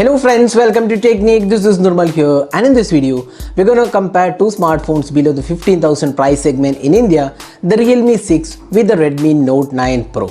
Hello friends, welcome to Technique. This is Nirmal here, and in this video we're going to compare two smartphones below the 15,000 price segment in India, the Realme 6 with the Redmi Note 9 Pro.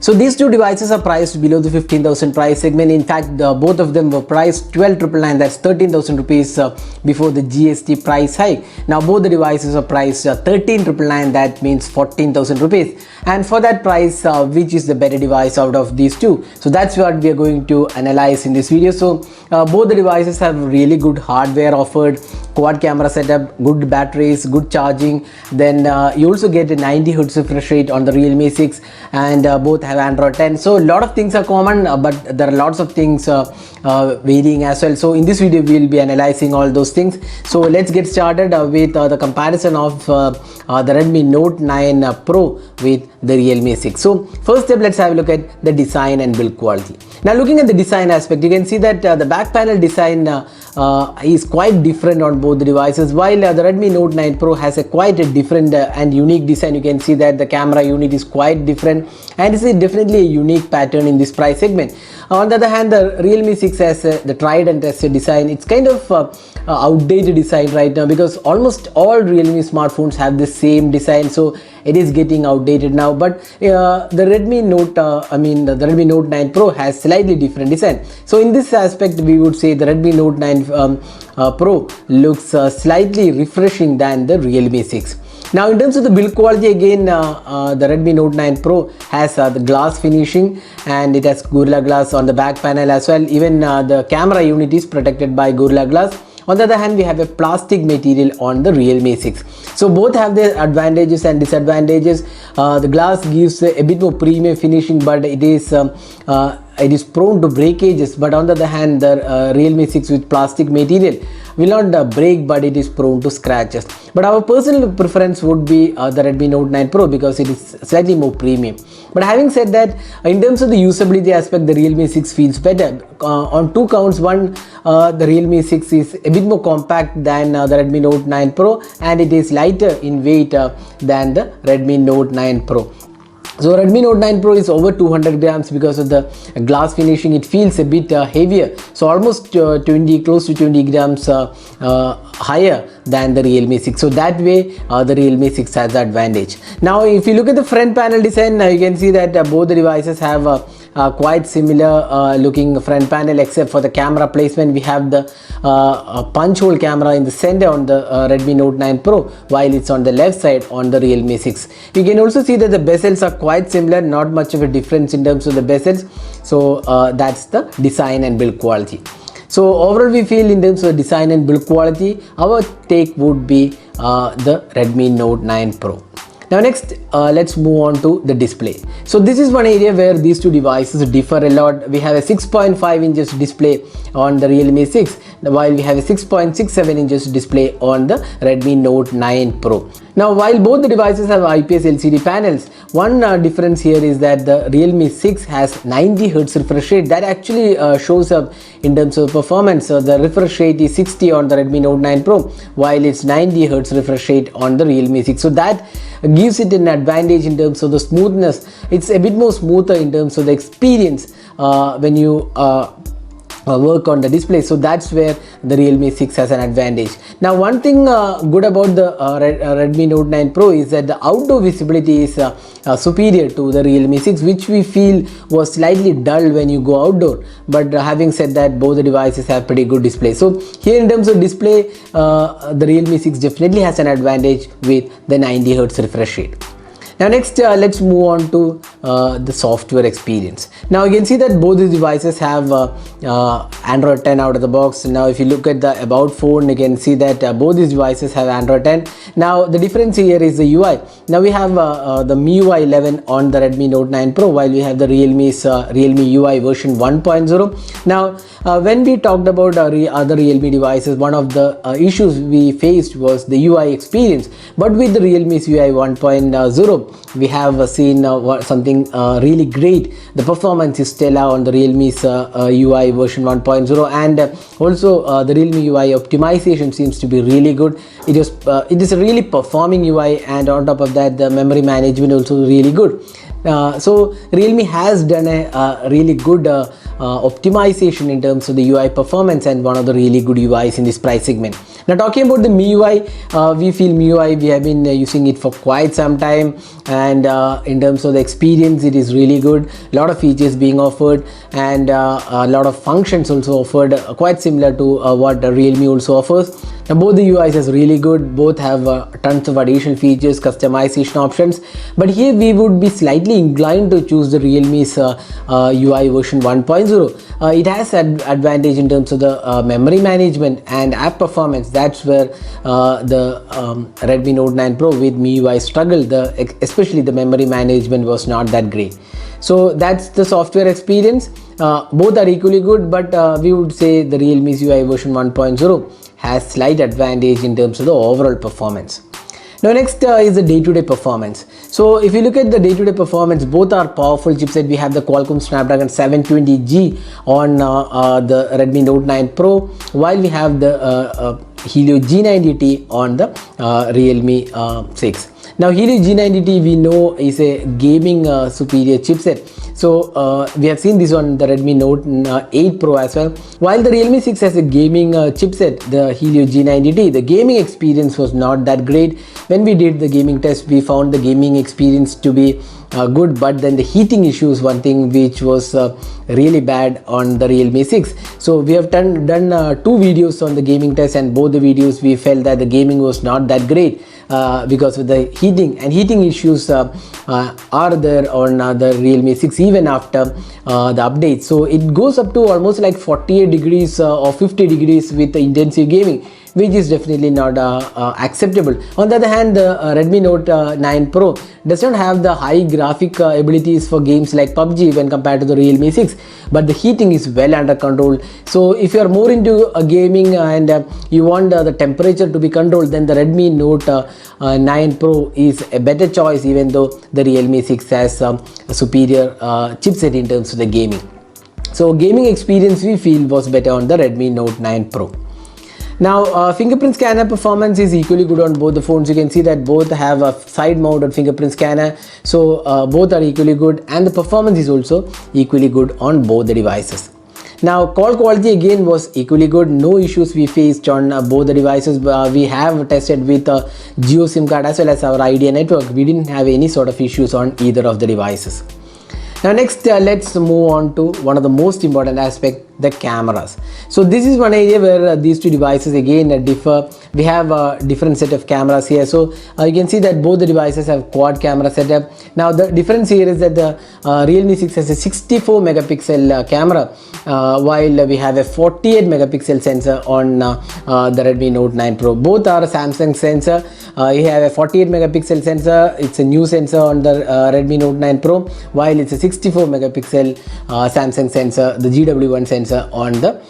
So these two devices are priced below the 15,000 price segment. In fact, both of them were priced 12,999, that's 13,000 rupees before the GST price hike. Now both the devices are priced 13,999, that means 14,000 rupees. And for that price, which is the better device out of these two? So that's what we are going to analyze in this video. So both the devices have really good hardware offered, quad camera setup, good batteries, good charging. Then you also get a 90 Hz refresh rate on the Realme 6, and both have Android 10. So a lot of things are common, but there are lots of things varying as well. So in this video we will be analyzing all those things. So let's get started with the comparison of the Redmi Note 9 Pro with the Realme 6. So first step, let's have a look at the design and build quality. Now looking at the design aspect, you can see that the back panel design is quite different on both the devices. While the Redmi Note 9 Pro has a quite a different and unique design, you can see that the camera unit is quite different, and this is definitely a unique pattern in this price segment. On the other hand, the Realme 6 has the tried and tested design. It's kind of outdated design right now, because almost all Realme smartphones have the same design, so it is getting outdated now. But the Redmi Note the Redmi Note 9 Pro has slightly different design. So in this aspect, we would say the Redmi Note 9 Pro looks slightly refreshing than the Realme 6. Now in terms of the build quality, again the Redmi Note 9 Pro has the glass finishing, and it has Gorilla Glass on the back panel as well. Even the camera unit is protected by Gorilla Glass. On the other hand, we have a plastic material on the Realme 6. So both have their advantages and disadvantages. The glass gives a bit more premium finishing, but it is prone to breakages. But on the other hand, the Realme 6 with plastic material will not break, but it is prone to scratches. But our personal preference would be the Redmi Note 9 Pro, because it is slightly more premium. But having said that, in terms of the usability aspect, the Realme 6 feels better on two counts. One, the Realme 6 is a bit more compact than the Redmi Note 9 Pro, and it is lighter in weight than the Redmi Note 9 Pro. So Redmi Note 9 Pro is over 200 grams. Because of the glass finishing, it feels a bit heavier, so almost close to 20 grams higher than the Realme 6. So that way the Realme 6 has the advantage. Now if you look at the front panel design, you can see that both the devices have quite similar looking front panel, except for the camera placement. We have the punch hole camera in the center on the Redmi Note 9 Pro, while it's on the left side on the Realme 6. You can also see that the bezels are quite similar, not much of a difference in terms of the bezels. So that's the design and build quality. So overall, we feel in terms of design and build quality, our take would be the Redmi Note 9 Pro. Now next, let's move on to the display. So this is one area where these two devices differ a lot. We have a 6.5 inches display on the Realme 6, while we have a 6.67 inches display on the Redmi Note 9 Pro. Now while both the devices have IPS LCD panels, one difference here is that the Realme 6 has 90 Hz refresh rate. That actually shows up in terms of performance. The refresh rate is 60 on the Redmi Note 9 Pro, while it's 90 Hz refresh rate on the Realme 6. So that gives it an advantage in terms of the smoothness. It's a bit more smoother in terms of the experience when you work on the display. So that's where the Realme 6 has an advantage. Now one thing good about the Redmi Note 9 Pro is that the outdoor visibility is superior to the Realme 6, which we feel was slightly dull when you go outdoor. But having said that, both the devices have pretty good display. So here in terms of display, the Realme 6 definitely has an advantage with the 90 Hz refresh rate. Now next, let's move on to the software experience. Now you can see that both these devices have Android 10 out of the box. Now if you look at the about phone, you can see that both these devices have Android 10. Now the difference here is the UI. Now we have the MIUI 11 on the Redmi Note 9 Pro, while we have the Realme's Realme UI version 1.0. Now when we talked about other Realme devices, one of the issues we faced was the UI experience. But with the Realme's UI 1.0, we have seen something really great. The performance is stellar on the Realme's UI version 1.0, and also the Realme UI optimization seems to be really good. It is a really performing UI, and on top of that, the memory management also really good. So Realme has done a really good optimization in terms of the UI performance and one of the really good UIs in this price segment. Now talking about the MIUI, we feel MIUI, we have been using it for quite some time, and in terms of the experience it is really good. A lot of features being offered and a lot of functions also offered, quite similar to what Realme also offers. Now both the UIs is really good, both have tons of additional features, customization options, but here we would be slightly inclined to choose the Realme's UI version 1.0. It has an advantage in terms of the memory management and app performance. That's where the Redmi Note 9 Pro with MIUI struggled, especially the memory management was not that great. So that's the software experience. Both are equally good, but we would say the Realme's UI version 1.0 has slight advantage in terms of the overall performance. Now next is the day-to-day performance. So if you look at the day-to-day performance, both are powerful chipset. We have the Qualcomm Snapdragon 720G on the Redmi Note 9 Pro, while we have the Helio G90T on the Realme 6. Now Helio G90T we know is a gaming superior chipset. So we have seen this on the Redmi Note 8 Pro as well. While the Realme 6 has a gaming chipset, the Helio G90T, the gaming experience was not that great. When we did the gaming test, we found the gaming experience to be good, but then the heating issue is one thing which was really bad on the Realme 6. So we have done 2 videos on the gaming test, and both the videos we felt that the gaming was not that great because of the heating issues are there on the Realme 6 even after the update. So it goes up to almost like 48 degrees or 50 degrees with the intensive gaming, which is definitely not acceptable. On the other hand, the Redmi Note 9 Pro does not have the high graphic abilities for games like PUBG when compared to the Realme 6, but the heating is well under control. So if you are more into gaming and you want the temperature to be controlled, then the Redmi Note 9 Pro is a better choice, even though the Realme 6 has a superior chipset in terms of the gaming. So gaming experience we feel was better on the Redmi Note 9 Pro. Now fingerprint scanner performance is equally good on both the phones. You can see that both have a side mounted fingerprint scanner, so both are equally good, and the performance is also equally good on both the devices. Now call quality again was equally good, no issues we faced on both the devices. We have tested with Jio SIM card as well as our Idea network. We didn't have any sort of issues on either of the devices. Now next let's move on to one of the most important aspect, the cameras. So this is one area where these two devices again differ. We have a different set of cameras here. So you can see that both the devices have quad camera setup. Now the difference here is that the Realme 6 has a 64 megapixel camera, while we have a 48 megapixel sensor on the Redmi Note 9 Pro. Both are Samsung sensor. You have a 48 megapixel sensor, it's a new sensor on the Redmi Note 9 Pro, while it's a 64 megapixel Samsung sensor, the GW1 sensor on the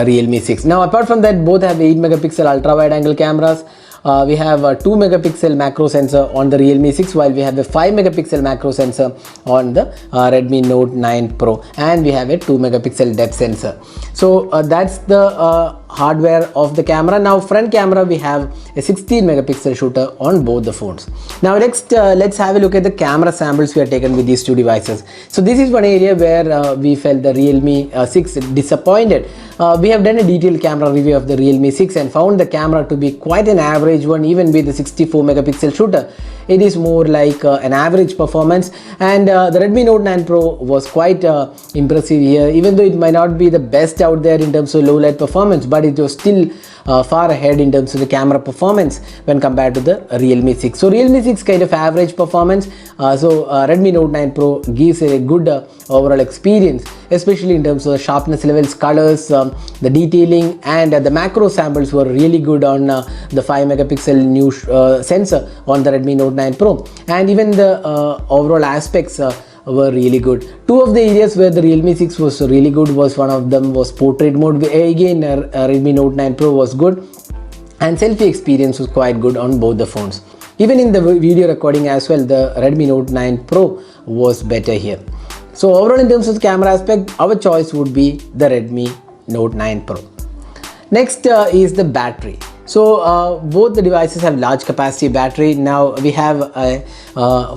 Realme 6. Now apart from that, both have 8 megapixel ultra wide angle cameras. We have a 2 megapixel macro sensor on the Realme 6, while we have a 5 megapixel macro sensor on the Redmi Note 9 Pro, and we have a 2 megapixel depth sensor. So that's the hardware of the camera. Now front camera, we have a 16 megapixel shooter on both the phones. Now next let's have a look at the camera samples we have taken with these two devices. So this is one area where we felt the Realme 6 disappointed. We have done a detailed camera review of the Realme 6 and found the camera to be quite an average one, even with the 64 megapixel shooter. It is more like an average performance, and the Redmi Note 9 Pro was quite impressive here, even though it might not be the best out there in terms of low light performance, but it was still far ahead in terms of the camera performance when compared to the Realme 6. So Realme 6 kind of average performance, Redmi Note 9 Pro gives a good overall experience, especially in terms of the sharpness levels, colors, the detailing, and the macro samples were really good on the 5 megapixel new sensor on the Redmi Note 9 Pro, and even the overall aspects were really good. Two of the areas where the Realme 6 was really good was, one of them was portrait mode. Again Redmi Note 9 Pro was good, and selfie experience was quite good on both the phones. Even in the video recording as well, the Redmi Note 9 Pro was better here. So overall, in terms of the camera aspect, our choice would be the Redmi Note 9 Pro. Next is the battery. So both the devices have large capacity battery. Now we have a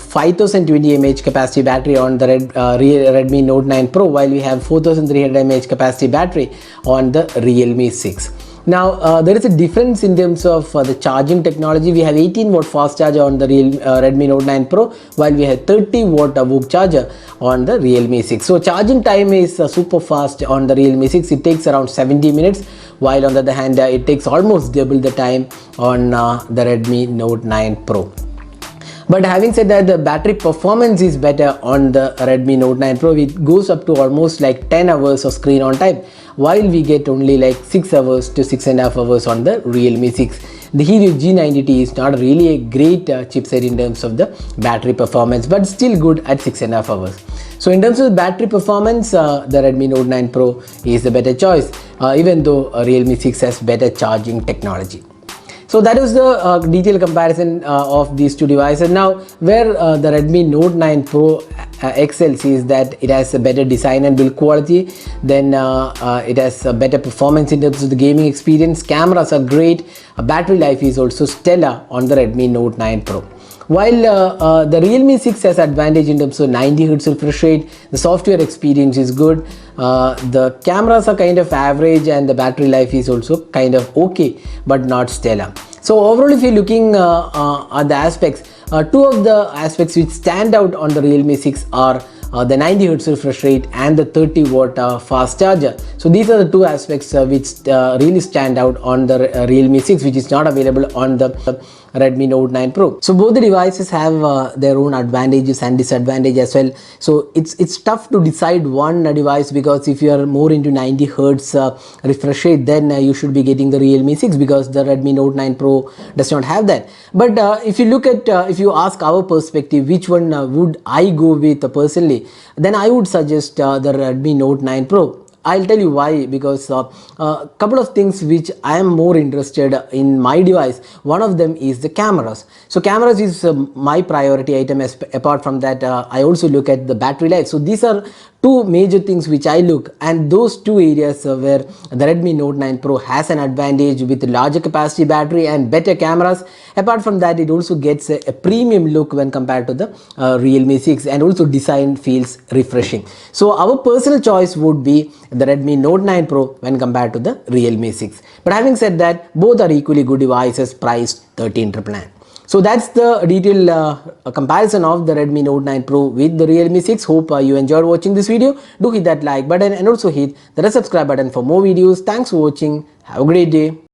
5020 mAh capacity battery on the Redmi Note 9 Pro, while we have 4300 mAh capacity battery on the Realme 6. Now there is a difference in terms of the charging technology. We have 18 watt fast charger on the Redmi Note 9 Pro, while we have 30 watt VOOC charger on the Realme 6. So charging time is super fast on the Realme 6. It takes around 70 minutes, while on the other hand it takes almost double the time on the Redmi Note 9 Pro. But having said that, the battery performance is better on the Redmi Note 9 Pro. It goes up to almost like 10 hours of screen on time, while we get only like 6 hours to 6.5 hours on the Realme 6. The Helio G90T is not really a great chipset in terms of the battery performance, but still good at 6.5 hours. So in terms of battery performance, the Redmi Note 9 Pro is the better choice, even though Realme 6 has better charging technology. So that is the detailed comparison of these two devices. Now, where the Redmi Note 9 Pro excels is that it has a better design and build quality. Then it has a better performance in terms of the gaming experience. Cameras are great. Battery life is also stellar on the Redmi Note 9 Pro. While the Realme 6 has advantage in terms of 90 Hz refresh rate, the software experience is good, the cameras are kind of average, and the battery life is also kind of okay but not stellar. So overall, if you're looking at the aspects, two of the aspects which stand out on the Realme 6 are the 90 Hz refresh rate and the 30 watt fast charger. So these are the two aspects which really stand out on the Realme 6, which is not available on the Redmi Note 9 Pro. So both the devices have their own advantages and disadvantages as well. So it's tough to decide one device, because if you are more into 90 Hz refresh rate, then you should be getting the Realme 6, because the Redmi Note 9 Pro does not have that. But if you look at, if you ask our perspective, which one would I go with personally, then I would suggest the Redmi Note 9 Pro. I'll tell you why, because a couple of things which I am more interested in my device. One of them is the cameras. So cameras is my priority item. Apart from that, I also look at the battery life. So these are two major things which I look, and those two areas where the Redmi Note 9 Pro has an advantage with larger capacity battery and better cameras. Apart from that, it also gets a premium look when compared to the Realme 6, and also design feels refreshing. So our personal choice would be the Redmi Note 9 Pro when compared to the Realme 6. But having said that, both are equally good devices priced 13,999. So that's the detailed comparison of the Redmi Note 9 Pro with the Realme 6. Hope you enjoyed watching this video. Do hit that like button and also hit the subscribe button for more videos. Thanks for watching. Have a great day.